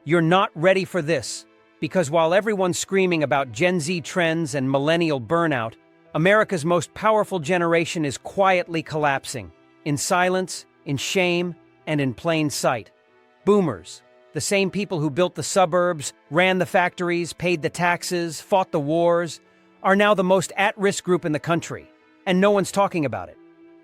You're not ready for this, because while everyone's screaming about Gen Z trends and millennial burnout, America's most powerful generation is quietly collapsing, in silence, in shame, and in plain sight. Boomers, the same people who built the suburbs, ran the factories, paid the taxes, fought the wars, are now the most at-risk group in the country, and no one's talking about it.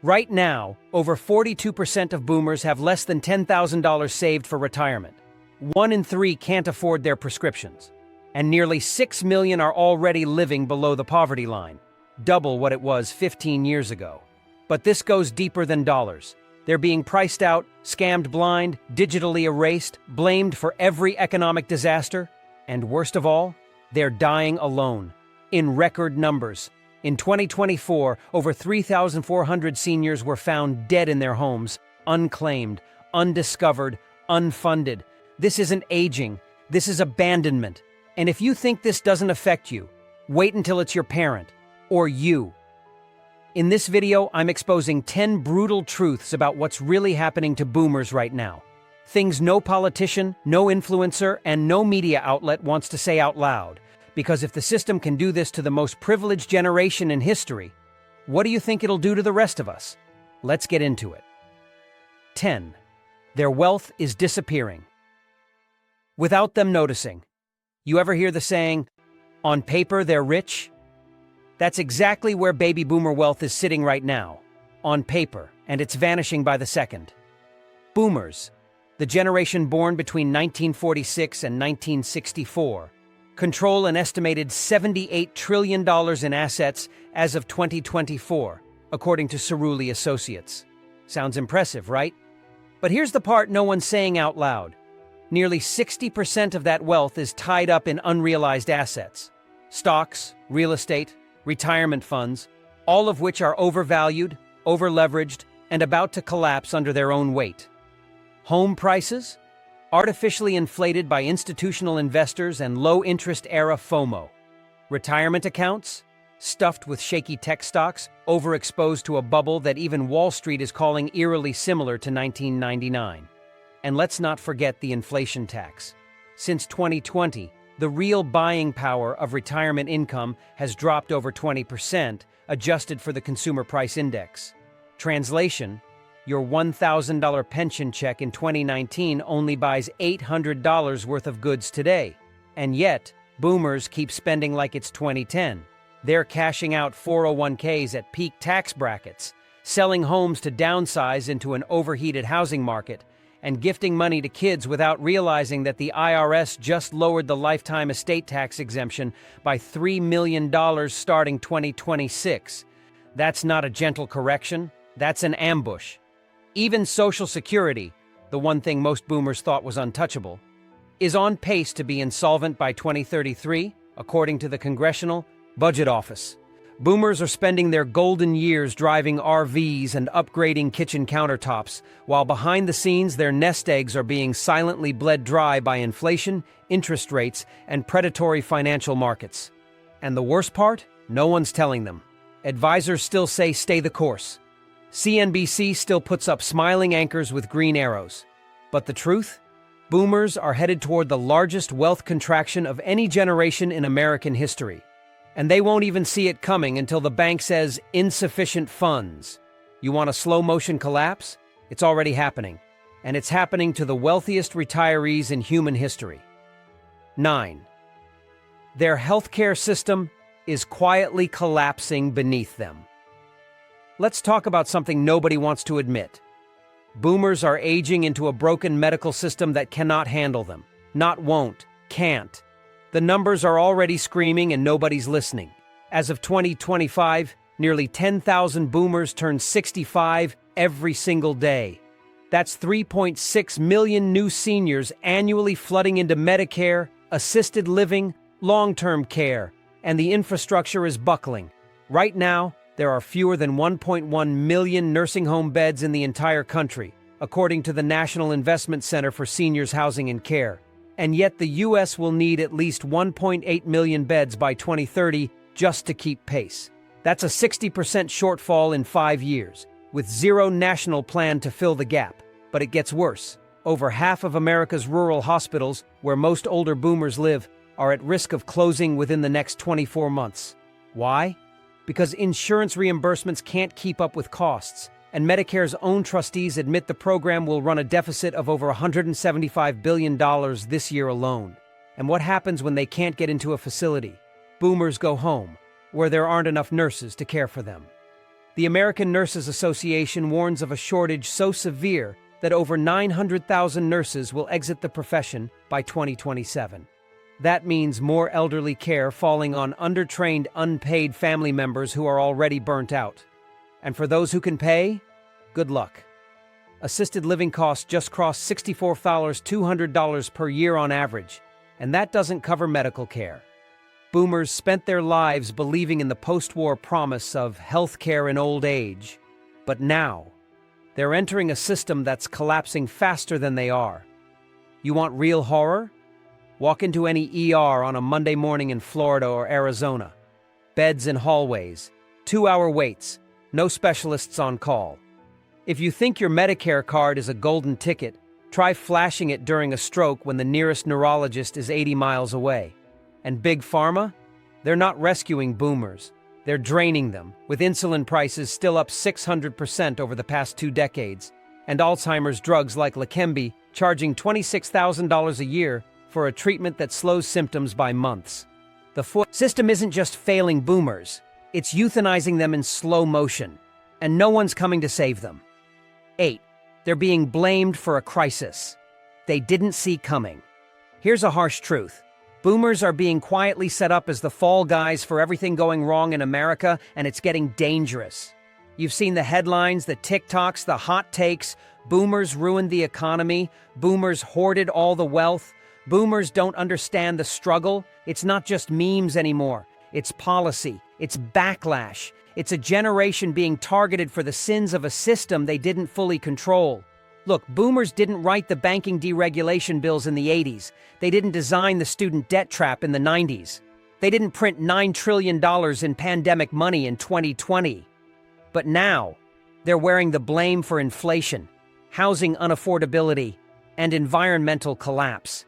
Right now, over 42% of boomers have less than $10,000 saved for retirement. 1 in 3 can't afford their prescriptions, and nearly 6 million are already living below the poverty line, double what it was 15 years ago. But this goes deeper than dollars. They're being priced out, scammed blind, digitally erased, blamed for every economic disaster, and worst of all, they're dying alone, in record numbers. In 2024, over 3,400 seniors were found dead in their homes, unclaimed, undiscovered, unfunded. This isn't aging, this is abandonment. And if you think this doesn't affect you, wait until it's your parent, or you. In this video, I'm exposing 10 brutal truths about what's really happening to boomers right now. Things no politician, no influencer, and no media outlet wants to say out loud. Because if the system can do this to the most privileged generation in history, what do you think it'll do to the rest of us? Let's get into it. 10. Their wealth is disappearing without them noticing. You ever hear the saying, on paper they're rich? That's exactly where baby boomer wealth is sitting right now, on paper, and it's vanishing by the second. Boomers, the generation born between 1946 and 1964, control an estimated $78 trillion in assets as of 2024, according to Cerulli Associates. Sounds impressive, right? But here's the part no one's saying out loud. Nearly 60% of that wealth is tied up in unrealized assets. Stocks, real estate, retirement funds, all of which are overvalued, overleveraged, and about to collapse under their own weight. Home prices? Artificially inflated by institutional investors and low-interest era FOMO. Retirement accounts? Stuffed with shaky tech stocks, overexposed to a bubble that even Wall Street is calling eerily similar to 1999. And let's not forget the inflation tax. Since 2020, the real buying power of retirement income has dropped over 20%, adjusted for the Consumer Price Index. Translation: your $1,000 pension check in 2019 only buys $800 worth of goods today. And yet, boomers keep spending like it's 2010. They're cashing out 401ks at peak tax brackets, selling homes to downsize into an overheated housing market, and gifting money to kids without realizing that the IRS just lowered the lifetime estate tax exemption by $3 million starting 2026. That's not a gentle correction, that's an ambush. Even Social Security, the one thing most boomers thought was untouchable, is on pace to be insolvent by 2033, according to the Congressional Budget Office. Boomers are spending their golden years driving RVs and upgrading kitchen countertops, while behind the scenes their nest eggs are being silently bled dry by inflation, interest rates, and predatory financial markets. And the worst part? No one's telling them. Advisors still say stay the course. CNBC still puts up smiling anchors with green arrows. But the truth? Boomers are headed toward the largest wealth contraction of any generation in American history. And they won't even see it coming until the bank says insufficient funds. You want a slow-motion collapse? It's already happening. And it's happening to the wealthiest retirees in human history. 9. Their healthcare system is quietly collapsing beneath them. Let's talk about something nobody wants to admit. Boomers are aging into a broken medical system that cannot handle them. Not won't, can't. The numbers are already screaming and nobody's listening. As of 2025, nearly 10,000 boomers turn 65 every single day. That's 3.6 million new seniors annually flooding into Medicare, assisted living, long-term care, and the infrastructure is buckling. Right now, there are fewer than 1.1 million nursing home beds in the entire country, according to the National Investment Center for Seniors Housing and Care. And yet the U.S. will need at least 1.8 million beds by 2030 just to keep pace. That's a 60% shortfall in 5 years, with zero national plan to fill the gap. But it gets worse. Over half of America's rural hospitals, where most older boomers live, are at risk of closing within the next 24 months. Why? Because insurance reimbursements can't keep up with costs, and Medicare's own trustees admit the program will run a deficit of over $175 billion this year alone. And what happens when they can't get into a facility? Boomers go home, where there aren't enough nurses to care for them. The American Nurses Association warns of a shortage so severe that over 900,000 nurses will exit the profession by 2027. That means more elderly care falling on undertrained, unpaid family members who are already burnt out. And for those who can pay, good luck. Assisted living costs just crossed $64,200 per year on average, and that doesn't cover medical care. Boomers spent their lives believing in the post-war promise of health care in old age, but now they're entering a system that's collapsing faster than they are. You want real horror? Walk into any ER on a Monday morning in Florida or Arizona. Beds in hallways, 2-hour waits, no specialists on call. If you think your Medicare card is a golden ticket, try flashing it during a stroke when the nearest neurologist is 80 miles away. And Big Pharma? They're not rescuing boomers. They're draining them, with insulin prices still up 600% over the past 2 decades, and Alzheimer's drugs like Leqembi charging $26,000 a year for a treatment that slows symptoms by months. The system isn't just failing boomers, it's euthanizing them in slow motion, and no one's coming to save them. 8. They're being blamed for a crisis they didn't see coming. Here's a harsh truth. Boomers are being quietly set up as the fall guys for everything going wrong in America, and it's getting dangerous. You've seen the headlines, the TikToks, the hot takes. Boomers ruined the economy. Boomers hoarded all the wealth. Boomers don't understand the struggle. It's not just memes anymore. It's policy. It's backlash. It's a generation being targeted for the sins of a system they didn't fully control. Look, boomers didn't write the banking deregulation bills in the 80s. They didn't design the student debt trap in the 90s. They didn't print $9 trillion in pandemic money in 2020. But now, they're wearing the blame for inflation, housing unaffordability, and environmental collapse.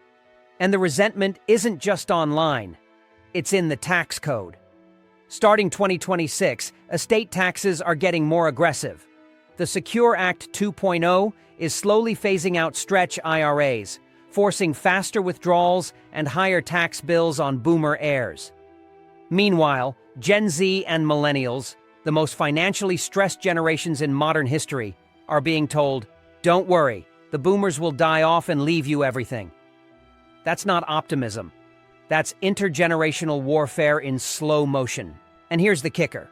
And the resentment isn't just online. It's in the tax code. Starting 2026, estate taxes are getting more aggressive. The Secure Act 2.0 is slowly phasing out stretch IRAs, forcing faster withdrawals and higher tax bills on boomer heirs. Meanwhile, Gen Z and millennials, the most financially stressed generations in modern history, are being told, "Don't worry, the boomers will die off and leave you everything." That's not optimism. That's intergenerational warfare in slow motion. And here's the kicker.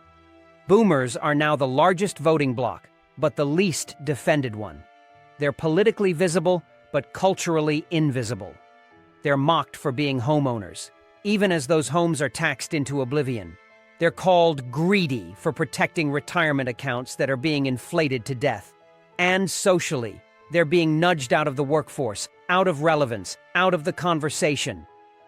Boomers are now the largest voting bloc, but the least defended one. They're politically visible, but culturally invisible. They're mocked for being homeowners, even as those homes are taxed into oblivion. They're called greedy for protecting retirement accounts that are being inflated to death. And socially, they're being nudged out of the workforce, out of relevance, out of the conversation.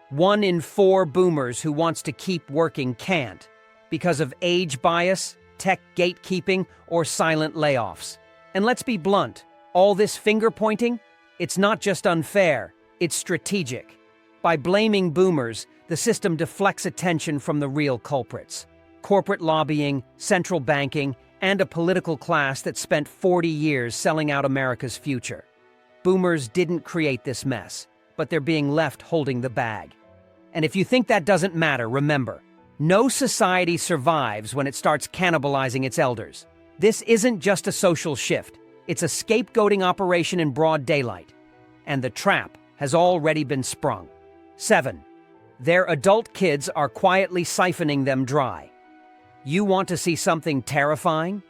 1 in 4 boomers who wants to keep working can't, because of age bias, tech gatekeeping, or silent layoffs. And let's be blunt, all this finger-pointing, it's not just unfair, it's strategic. By blaming boomers, the system deflects attention from the real culprits. Corporate lobbying, central banking, and a political class that spent 40 years selling out America's future. Boomers didn't create this mess, but they're being left holding the bag. And if you think that doesn't matter, remember, no society survives when it starts cannibalizing its elders. This isn't just a social shift. It's a scapegoating operation in broad daylight. And the trap has already been sprung. 7. Their adult kids are quietly siphoning them dry. You want to see something terrifying?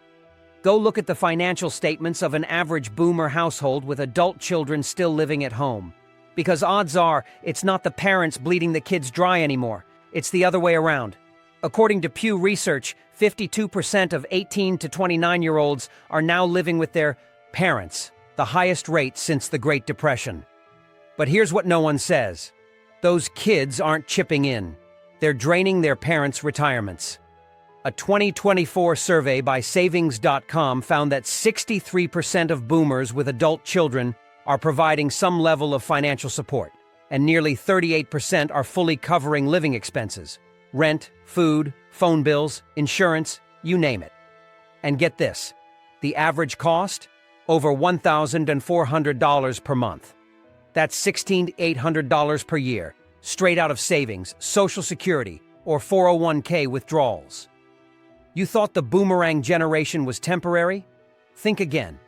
Go look at the financial statements of an average boomer household with adult children still living at home. Because odds are, it's not the parents bleeding the kids dry anymore. It's the other way around. According to Pew Research, 52% of 18 to 29-year-olds are now living with their parents, the highest rate since the Great Depression. But here's what no one says. Those kids aren't chipping in. They're draining their parents' retirements. A 2024 survey by Savings.com found that 63% of boomers with adult children are providing some level of financial support, and nearly 38% are fully covering living expenses: rent, food, phone bills, insurance, you name it. And get this, the average cost? Over $1,400 per month. That's $1,800 per year, straight out of savings, Social Security, or 401k withdrawals. You thought the boomerang generation was temporary? Think again.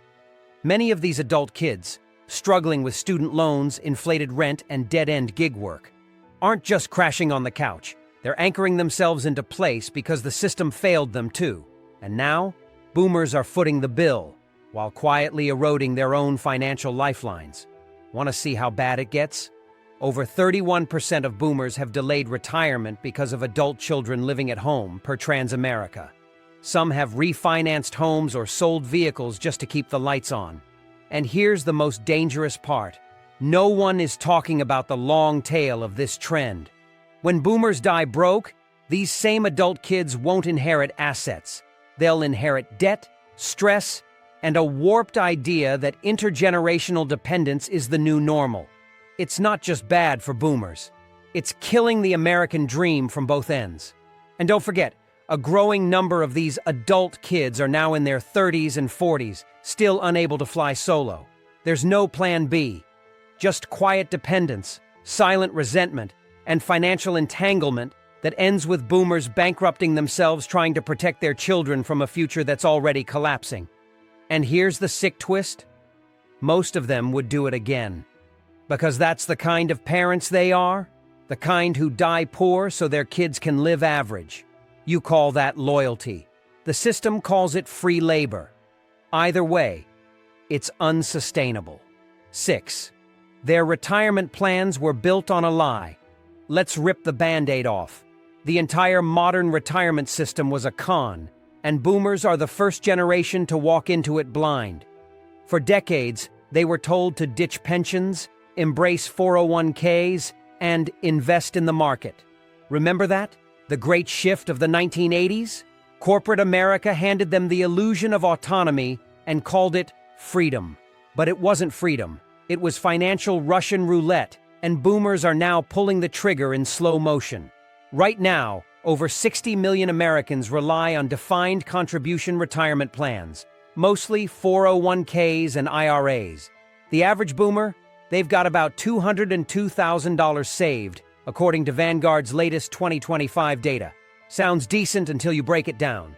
Many of these adult kids, struggling with student loans, inflated rent, and dead-end gig work, aren't just crashing on the couch. They're anchoring themselves into place because the system failed them too. And now, boomers are footing the bill, while quietly eroding their own financial lifelines. Want to see how bad it gets? Over 31% of boomers have delayed retirement because of adult children living at home, per Transamerica. Some have refinanced homes or sold vehicles just to keep the lights on. And here's the most dangerous part. No one is talking about the long tail of this trend. When boomers die broke, these same adult kids won't inherit assets. They'll inherit debt, stress, and a warped idea that intergenerational dependence is the new normal. It's not just bad for boomers. It's killing the American dream from both ends. And don't forget, a growing number of these adult kids are now in their 30s and 40s, still unable to fly solo. There's no plan B. Just quiet dependence, silent resentment, and financial entanglement that ends with boomers bankrupting themselves trying to protect their children from a future that's already collapsing. And here's the sick twist. Most of them would do it again. Because that's the kind of parents they are, the kind who die poor so their kids can live average. You call that loyalty. The system calls it free labor. Either way, it's unsustainable. 6. Their retirement plans were built on a lie. Let's rip the Band-Aid off. The entire modern retirement system was a con, and boomers are the first generation to walk into it blind. For decades, they were told to ditch pensions, embrace 401ks, and invest in the market. Remember that? The great shift of the 1980s? Corporate America handed them the illusion of autonomy and called it freedom. But it wasn't freedom. It was financial Russian roulette, and boomers are now pulling the trigger in slow motion. Right now, over 60 million Americans rely on defined contribution retirement plans, mostly 401ks and IRAs. The average boomer? They've got about $202,000 saved, according to Vanguard's latest 2025 data. Sounds decent until you break it down.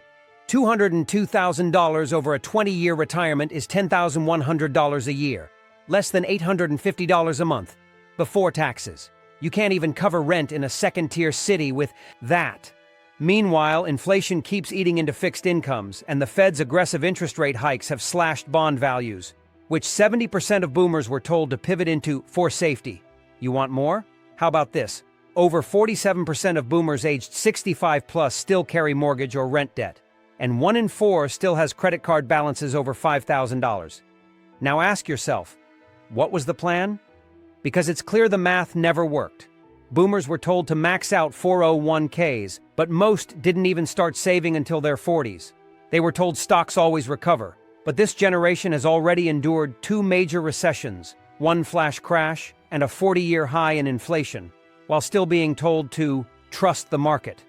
$202,000 over a 20-year retirement is $10,100 a year, less than $850 a month, before taxes. You can't even cover rent in a second-tier city with that. Meanwhile, inflation keeps eating into fixed incomes, and the Fed's aggressive interest rate hikes have slashed bond values, which 70% of boomers were told to pivot into for safety. You want more? How about this? Over 47% of boomers aged 65 plus still carry mortgage or rent debt, and 1 in 4 still has credit card balances over $5,000. Now ask yourself, what was the plan? Because it's clear the math never worked. Boomers were told to max out 401ks, but most didn't even start saving until their 40s. They were told stocks always recover, but this generation has already endured 2 major recessions, 1 flash crash, and a 40-year high in inflation, while still being told to trust the market.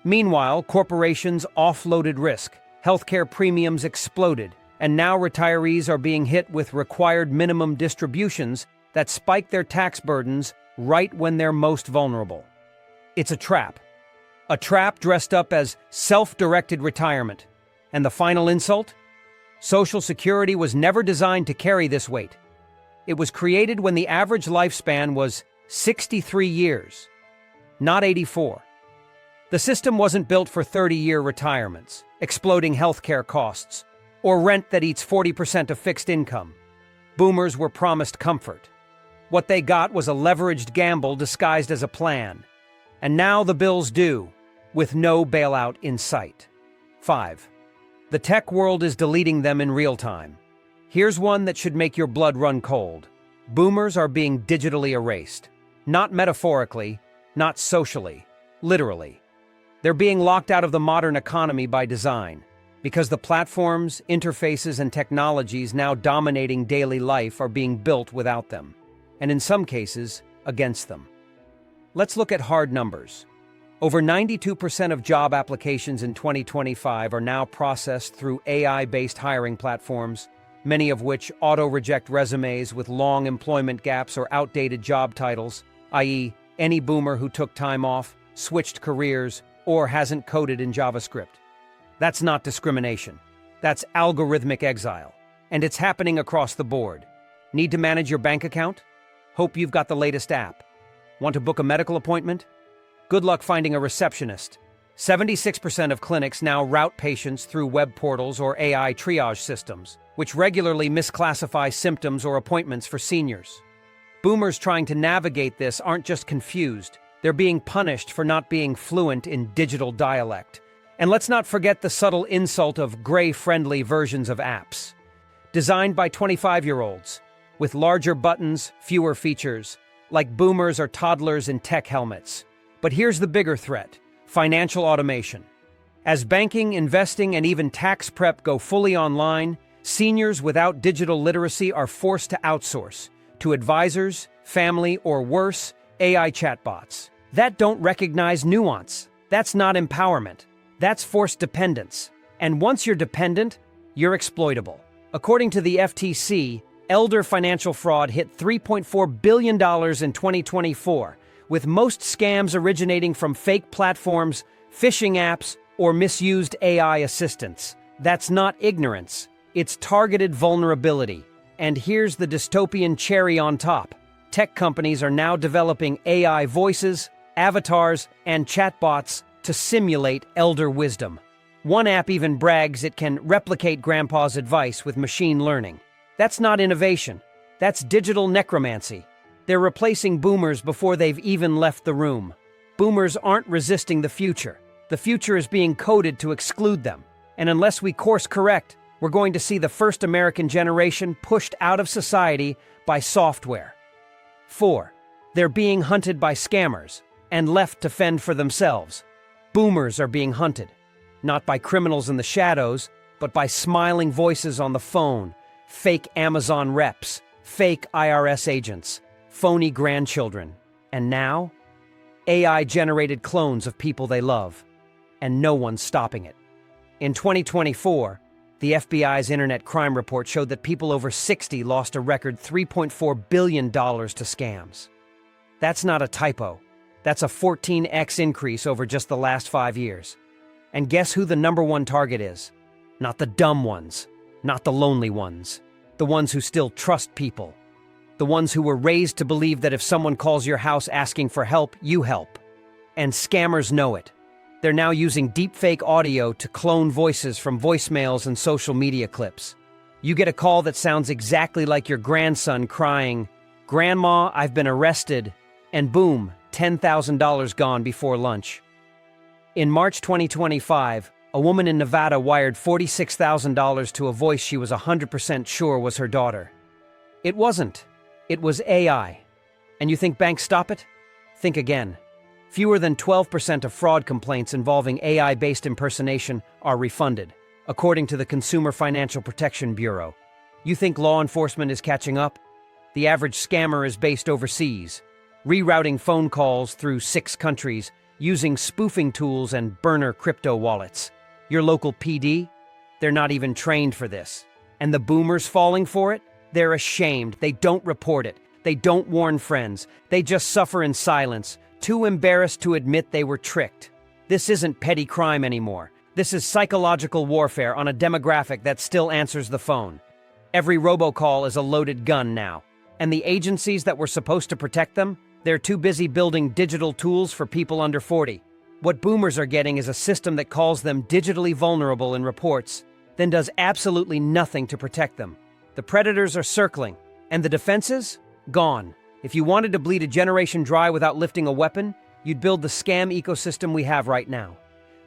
Meanwhile, corporations offloaded risk, healthcare premiums exploded, and now retirees are being hit with required minimum distributions that spike their tax burdens right when they're most vulnerable. It's a trap. A trap dressed up as self-directed retirement. And the final insult? Social Security was never designed to carry this weight. It was created when the average lifespan was 63 years, not 84. The system wasn't built for 30-year retirements, exploding healthcare costs, or rent that eats 40% of fixed income. Boomers were promised comfort. What they got was a leveraged gamble disguised as a plan. And now the bill's due, with no bailout in sight. 5. The tech world is deleting them in real time. Here's one that should make your blood run cold. Boomers are being digitally erased. Not metaphorically, not socially, literally. They're being locked out of the modern economy by design. Because the platforms, interfaces, and technologies now dominating daily life are being built without them, and in some cases, against them. Let's look at hard numbers. Over 92% of job applications in 2025 are now processed through AI-based hiring platforms, many of which auto-reject resumes with long employment gaps or outdated job titles, i.e., any boomer who took time off, switched careers, or hasn't coded in JavaScript. That's not discrimination. That's algorithmic exile. And it's happening across the board. Need to manage your bank account? Hope you've got the latest app. Want to book a medical appointment? Good luck finding a receptionist. 76% of clinics now route patients through web portals or AI triage systems, which regularly misclassify symptoms or appointments for seniors. Boomers trying to navigate this aren't just confused, they're being punished for not being fluent in digital dialect. And let's not forget the subtle insult of gray-friendly versions of apps. Designed by 25-year-olds, with larger buttons, fewer features, like boomers or toddlers in tech helmets. But here's the bigger threat: financial automation. As banking, investing, and even tax prep go fully online, seniors without digital literacy are forced to outsource to advisors, family, or worse, AI chatbots. That don't recognize nuance. That's not empowerment. That's forced dependence. And once you're dependent, you're exploitable. According to the FTC, elder financial fraud hit $3.4 billion in 2024, with most scams originating from fake platforms, phishing apps, or misused AI assistants. That's not ignorance. It's targeted vulnerability. And here's the dystopian cherry on top. Tech companies are now developing AI voices, avatars, and chatbots to simulate elder wisdom. One app even brags it can replicate grandpa's advice with machine learning. That's not innovation. That's digital necromancy. They're replacing boomers before they've even left the room. Boomers aren't resisting the future. The future is being coded to exclude them. And unless we course correct, we're going to see the first American generation pushed out of society by software. 4. They're being hunted by scammers and left to fend for themselves. Boomers are being hunted, not by criminals in the shadows, but by smiling voices on the phone, fake Amazon reps, fake IRS agents, phony grandchildren, and now, AI-generated clones of people they love, and no one's stopping it. In 2024, the FBI's Internet Crime Report showed that people over 60 lost a record $3.4 billion to scams. That's not a typo. That's a 14x increase over just the last 5 years. And guess who the #1 target is? Not the dumb ones, not the lonely ones, the ones who still trust people, the ones who were raised to believe that if someone calls your house asking for help, you help. And scammers know it. They're now using deepfake audio to clone voices from voicemails and social media clips. You get a call that sounds exactly like your grandson crying, "Grandma, I've been arrested," and boom, $10,000 gone before lunch. In March 2025, a woman in Nevada wired $46,000 to a voice she was 100% sure was her daughter. It wasn't. It was AI. And you think banks stop it? Think again. Fewer than 12% of fraud complaints involving AI-based impersonation are refunded, according to the Consumer Financial Protection Bureau. You think law enforcement is catching up? The average scammer is based overseas, rerouting phone calls through 6 countries, using spoofing tools and burner crypto wallets. Your local PD? They're not even trained for this. And the boomers falling for it? They're ashamed. They don't report it. They don't warn friends. They just suffer in silence, too embarrassed to admit they were tricked. This isn't petty crime anymore. This is psychological warfare on a demographic that still answers the phone. Every robocall is a loaded gun now. And the agencies that were supposed to protect them? They're too busy building digital tools for people under 40. What boomers are getting is a system that calls them digitally vulnerable in reports, then does absolutely nothing to protect them. The predators are circling, and the defenses? Gone. If you wanted to bleed a generation dry without lifting a weapon, you'd build the scam ecosystem we have right now.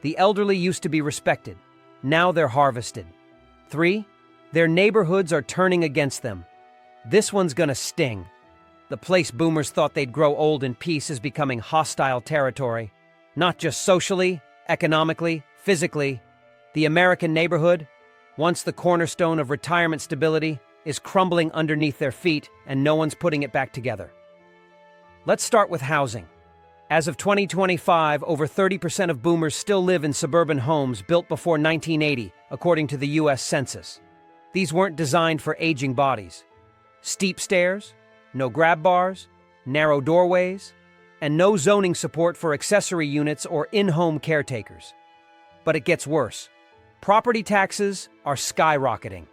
The elderly used to be respected. Now they're harvested. 3. Their neighborhoods are turning against them. This one's gonna sting. The place boomers thought they'd grow old in peace is becoming hostile territory. Not just socially, economically, physically. The American neighborhood, once the cornerstone of retirement stability, is crumbling underneath their feet, and no one's putting it back together. Let's start with housing. As of 2025, over 30% of boomers still live in suburban homes built before 1980, according to the U.S. Census. These weren't designed for aging bodies. Steep stairs, no grab bars, narrow doorways, and no zoning support for accessory units or in-home caretakers. But it gets worse. Property taxes are skyrocketing.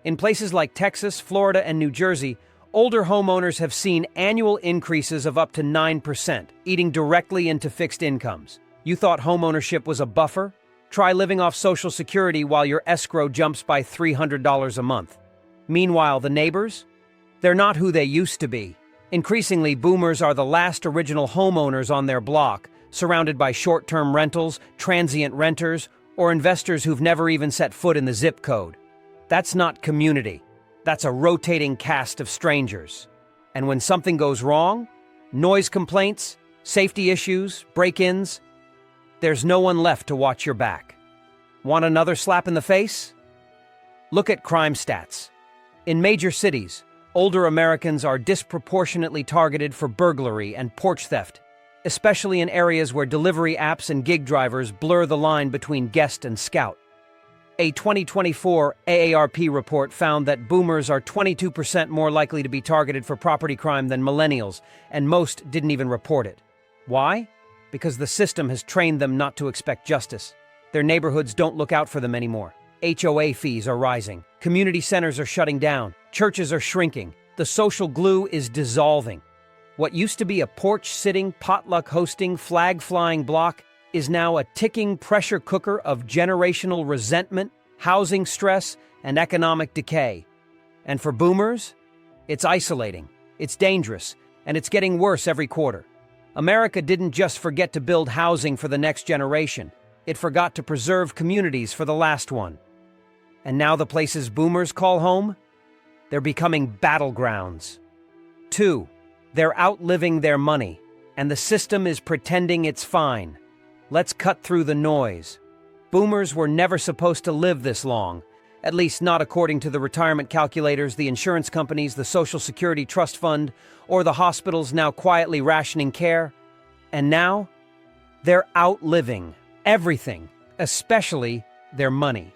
In places like Texas, Florida, and New Jersey, older homeowners have seen annual increases of up to 9%, eating directly into fixed incomes. You thought homeownership was a buffer? Try living off Social Security while your escrow jumps by $300 a month. Meanwhile, the neighbors? They're not who they used to be. Increasingly, boomers are the last original homeowners on their block, surrounded by short-term rentals, transient renters, or investors who've never even set foot in the zip code. That's not community. That's a rotating cast of strangers. And when something goes wrong, noise complaints, safety issues, break-ins, there's no one left to watch your back. Want another slap in the face? Look at crime stats. In major cities, older Americans are disproportionately targeted for burglary and porch theft, especially in areas where delivery apps and gig drivers blur the line between guest and scout. A 2024 AARP report found that boomers are 22% more likely to be targeted for property crime than millennials, and most didn't even report it. Why? Because the system has trained them not to expect justice. Their neighborhoods don't look out for them anymore. HOA fees are rising. Community centers are shutting down. Churches are shrinking. The social glue is dissolving. What used to be a porch-sitting, potluck-hosting, flag-flying block is now a ticking pressure cooker of generational resentment, housing stress, and economic decay. And for boomers, it's isolating, it's dangerous, and it's getting worse every quarter. America didn't just forget to build housing for the next generation. It forgot to preserve communities for the last one. And now the places boomers call home? They're becoming battlegrounds. 2. They're outliving their money, and the system is pretending it's fine. Let's cut through the noise. Boomers were never supposed to live this long, at least not according to the retirement calculators, the insurance companies, the Social Security Trust Fund, or the hospitals now quietly rationing care. And now, they're outliving everything, especially their money.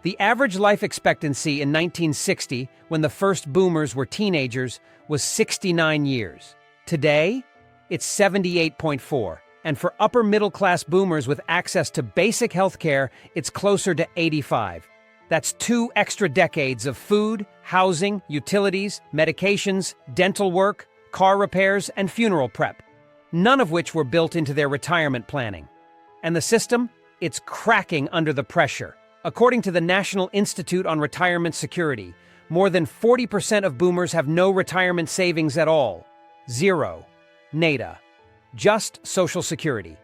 The average life expectancy in 1960, when the first boomers were teenagers, was 69 years. Today, it's 78.4. And for upper-middle-class boomers with access to basic health care, it's closer to 85. That's 2 extra decades of food, housing, utilities, medications, dental work, car repairs, and funeral prep, none of which were built into their retirement planning. And the system? It's cracking under the pressure. According to the National Institute on Retirement Security, more than 40% of boomers have no retirement savings at all. Zero. Nada. Just Social Security,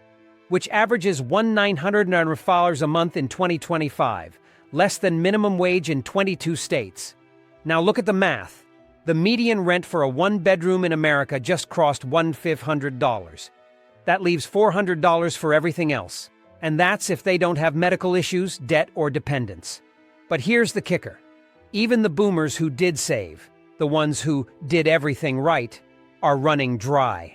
which averages $1,900 a month in 2025, less than minimum wage in 22 states. Now look at the math. The median rent for a one-bedroom in America just crossed $1,500. That leaves $400 for everything else. And that's if they don't have medical issues, debt, or dependents. But here's the kicker. Even the boomers who did save, the ones who did everything right, are running dry.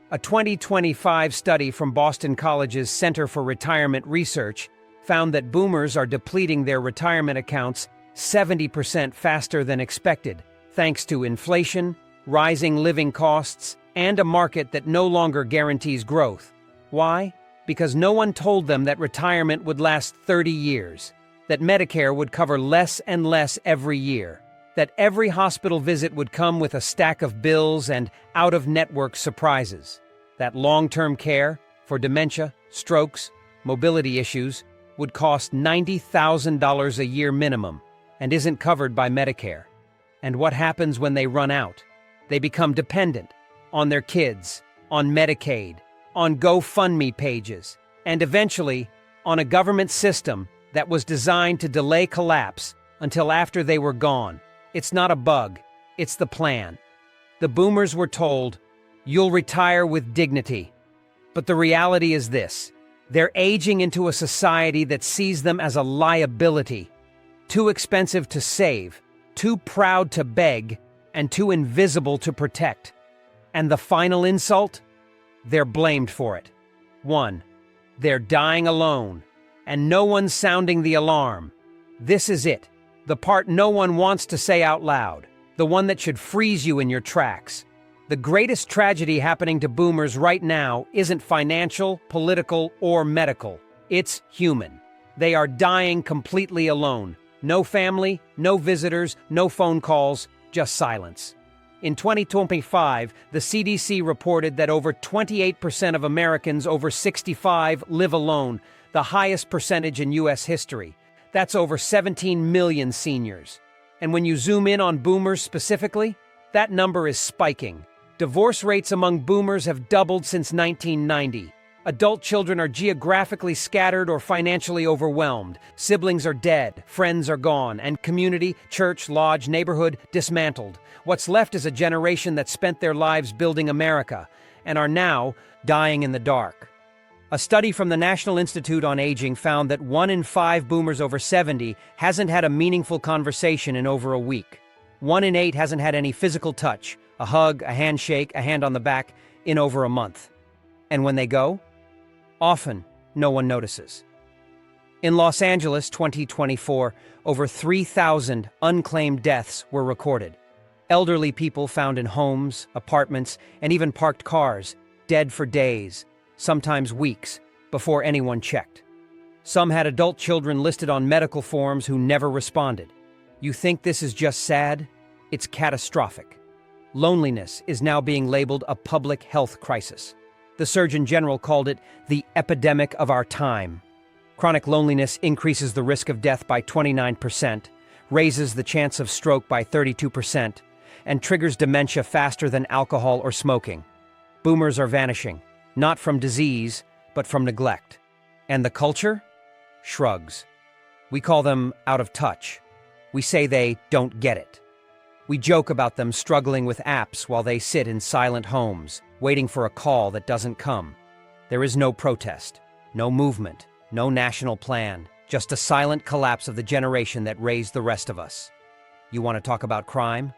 A 2025 study from Boston College's Center for Retirement Research found that boomers are depleting their retirement accounts 70% faster than expected, thanks to inflation, rising living costs, and a market that no longer guarantees growth. Why? Because no one told them that retirement would last 30 years, that Medicare would cover less and less every year, that every hospital visit would come with a stack of bills and out-of-network surprises, that long-term care for dementia, strokes, mobility issues would cost $90,000 a year minimum and isn't covered by Medicare. And what happens when they run out? They become dependent on their kids, on Medicaid, on GoFundMe pages, and eventually on a government system that was designed to delay collapse until after they were gone. It's not a bug, it's the plan. The boomers were told, "You'll retire with dignity." But the reality is this: They're aging into a society that sees them as a liability, too expensive to save, too proud to beg, and too invisible to protect. And the final insult? They're blamed for it. 1. They're dying alone, and no one's sounding the alarm. This is it, the part no one wants to say out loud, the one that should freeze you in your tracks. The greatest tragedy happening to boomers right now isn't financial, political, or medical. It's human. They are dying completely alone. No family, no visitors, no phone calls, just silence. In 2025, the CDC reported that over 28% of Americans over 65 live alone, the highest percentage in U.S. history. That's over 17 million seniors. And when you zoom in on boomers specifically, that number is spiking. Divorce rates among boomers have doubled since 1990. Adult children are geographically scattered or financially overwhelmed. Siblings are dead, friends are gone, and community, church, lodge, neighborhood dismantled. What's left is a generation that spent their lives building America and are now dying in the dark. A study from the National Institute on Aging found that 1 in 5 boomers over 70 hasn't had a meaningful conversation in over a week. 1 in 8 hasn't had any physical touch, a hug, a handshake, a hand on the back, in over a month. And when they go? Often, no one notices. In Los Angeles, 2024, over 3,000 unclaimed deaths were recorded. Elderly people found in homes, apartments, and even parked cars, dead for days, sometimes weeks, before anyone checked. Some had adult children listed on medical forms who never responded. You think this is just sad? It's catastrophic. Loneliness is now being labeled a public health crisis. The Surgeon General called it the epidemic of our time. Chronic loneliness increases the risk of death by 29%, raises the chance of stroke by 32%, and triggers dementia faster than alcohol or smoking. Boomers are vanishing, not from disease, but from neglect. And the culture? Shrugs. We call them out of touch. We say they don't get it. We joke about them struggling with apps while they sit in silent homes, waiting for a call that doesn't come. There is no protest, no movement, no national plan, just a silent collapse of the generation that raised the rest of us. You want to talk about crime?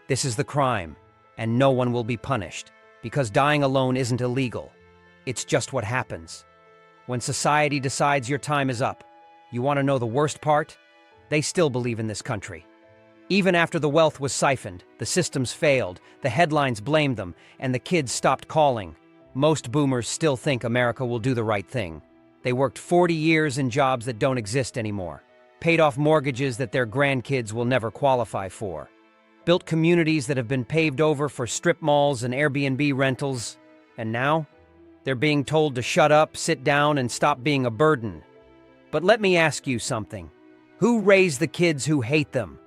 This is the crime, and no one will be punished, because dying alone isn't illegal. It's just what happens. When society decides your time is up, you want to know the worst part? They still believe in this country. Even after the wealth was siphoned, the systems failed, the headlines blamed them, and the kids stopped calling. Most boomers still think America will do the right thing. They worked 40 years in jobs that don't exist anymore, paid off mortgages that their grandkids will never qualify for, built communities that have been paved over for strip malls and Airbnb rentals, and now they're being told to shut up, sit down, and stop being a burden. But let me ask you something. Who raised the kids who hate them?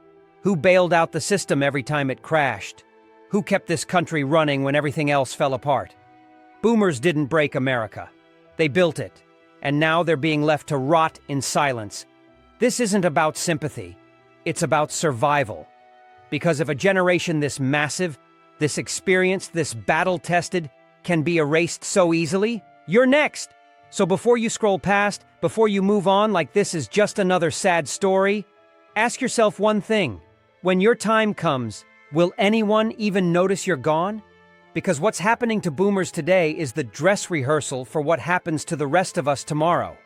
Who bailed out the system every time it crashed? Who kept this country running when everything else fell apart? Boomers didn't break America. They built it, and now they're being left to rot in silence. This isn't about sympathy. It's about survival. Because if a generation this massive, this experienced, this battle-tested, can be erased so easily, you're next. So before you scroll past, before you move on like this is just another sad story, ask yourself one thing. When your time comes, will anyone even notice you're gone? Because what's happening to boomers today is the dress rehearsal for what happens to the rest of us tomorrow.